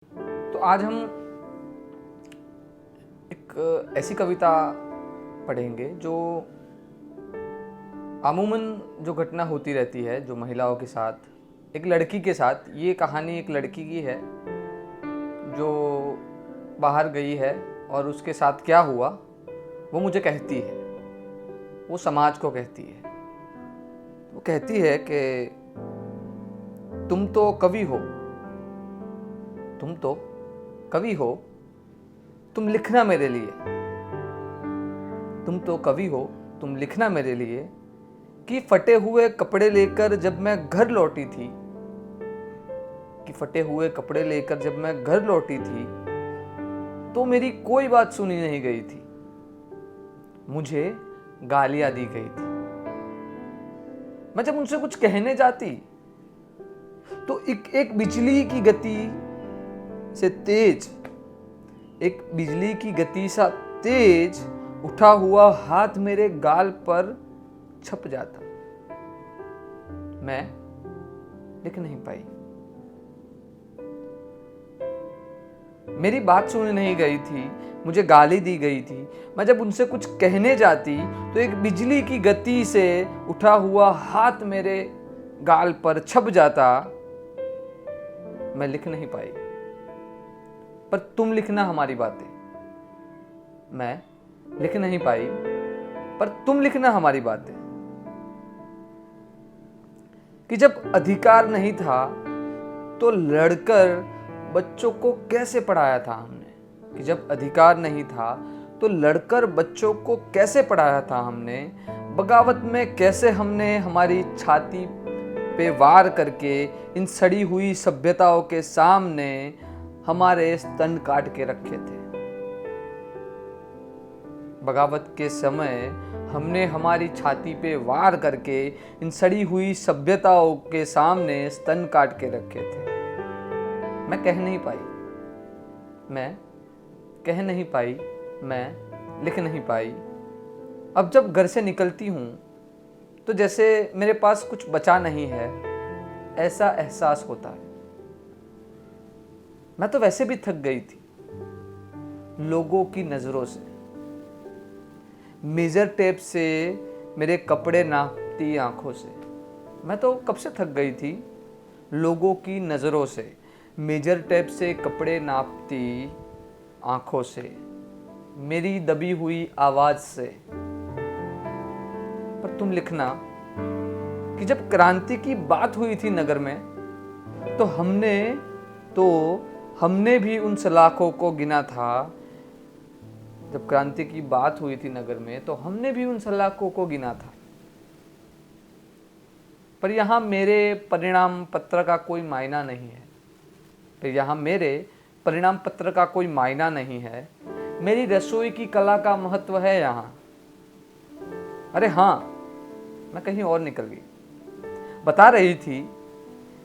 तो आज हम एक ऐसी कविता पढ़ेंगे जो अमूमन जो घटना होती रहती है जो महिलाओं के साथ, एक लड़की के साथ। ये कहानी एक लड़की की है जो बाहर गई है और उसके साथ क्या हुआ वो मुझे कहती है, वो समाज को कहती है। वो कहती है कि तुम तो कवि हो, तुम तो कवि हो, तुम लिखना मेरे लिए। तुम तो कवि हो, तुम लिखना मेरे लिए कि फटे हुए कपड़े लेकर जब मैं घर लौटी थी, कि फटे हुए कपड़े लेकर जब मैं घर लौटी थी तो मेरी कोई बात सुनी नहीं गई थी, मुझे गालियां दी गई थी। मैं जब उनसे कुछ कहने जाती तो एक बिजली की गति से तेज, एक बिजली की गति सा तेज उठा हुआ हाथ मेरे गाल पर छप जाता। मैं लिख नहीं पाई, मेरी बात सुनी नहीं गई थी, मुझे गाली दी गई थी। मैं जब उनसे कुछ कहने जाती तो एक बिजली की गति से उठा हुआ हाथ मेरे गाल पर छप जाता। मैं लिख नहीं पाई, पर तुम लिखना हमारी बातें। मैं लिख नहीं पाई, पर तुम लिखना हमारी बातें। कि जब अधिकार नहीं था तो लड़कर बच्चों को कैसे पढ़ाया था हमने, कि जब अधिकार नहीं था तो लड़कर बच्चों को कैसे पढ़ाया था हमने। बगावत में कैसे हमने हमारी छाती पे वार करके इन सड़ी हुई सभ्यताओं के सामने हमारे स्तन काट के रखे थे। बगावत के समय हमने हमारी छाती पे वार करके इन सड़ी हुई सभ्यताओं के सामने स्तन काट के रखे थे। मैं कह नहीं पाई, मैं कह नहीं पाई, मैं लिख नहीं पाई। अब जब घर से निकलती हूं तो जैसे मेरे पास कुछ बचा नहीं है, ऐसा एहसास होता है। मैं तो वैसे भी थक गई थी लोगों की नजरों से, मेजर टेप से मेरे कपड़े नापती आंखों से। मैं तो कब से थक गई थी लोगों की नजरों से, मेजर टेप से कपड़े नापती आंखों से, मेरी दबी हुई आवाज से। पर तुम लिखना कि जब क्रांति की बात हुई थी नगर में तो हमने भी उन सलाखों को गिना था। जब क्रांति की बात हुई थी नगर में तो हमने भी उन सलाखों को गिना था। पर यहां मेरे परिणाम पत्र का कोई मायना नहीं है, पर यहां मेरे परिणाम पत्र का कोई मायना नहीं है। मेरी रसोई की कला का महत्व है यहां। अरे हाँ, मैं कहीं और निकल गई। बता रही थी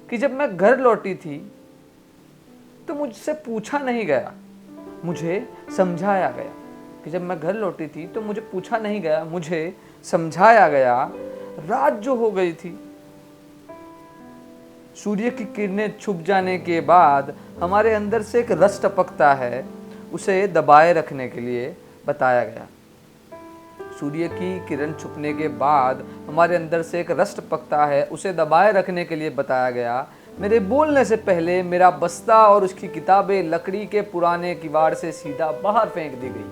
कि जब मैं घर लौटी थी तो मुझसे पूछा नहीं गया, मुझे समझाया गया। कि जब मैं घर लौटी थी तो मुझे पूछा नहीं गया, मुझे समझाया गया। रात जो हो गई थी, सूर्य की किरणें छुप जाने के बाद हमारे अंदर से एक रस टपकता है, उसे दबाए रखने के लिए बताया गया। सूर्य की किरण छुपने के बाद हमारे अंदर से एक रस टपकता है, उसे दबाए रखने के लिए बताया गया। मेरे बोलने से पहले मेरा बस्ता और उसकी किताबें लकड़ी के पुराने किवाड़ से सीधा बाहर फेंक दी गई।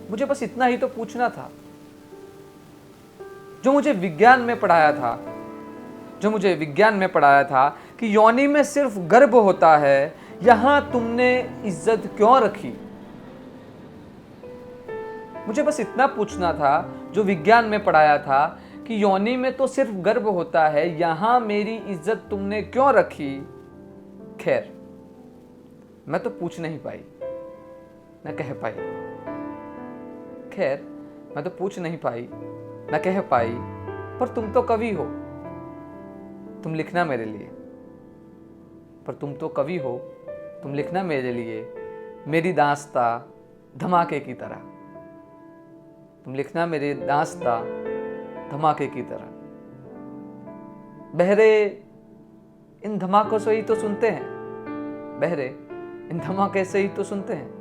मुझे बस इतना ही तो पूछना था जो मुझे विज्ञान में पढ़ाया था, जो मुझे विज्ञान में पढ़ाया था कि योनि में सिर्फ गर्भ होता है, यहां तुमने इज्जत क्यों रखी। मुझे बस इतना पूछना था जो विज्ञान में पढ़ाया था कि योनि में तो सिर्फ गर्भ होता है, यहां मेरी इज्जत तुमने क्यों रखी। खैर, मैं तो पूछ नहीं पाई, न कह पाई। खैर, मैं तो पूछ नहीं पाई, न कह पाई, पर तुम तो कवि हो, तुम लिखना मेरे लिए। पर तुम तो कवि हो, तुम लिखना मेरे लिए मेरी दास्तां धमाके की तरह। तुम लिखना मेरे दास्तां धमाके की तरह। बहरे इन धमाकों से ही तो सुनते हैं, बहरे इन धमाके से ही तो सुनते हैं।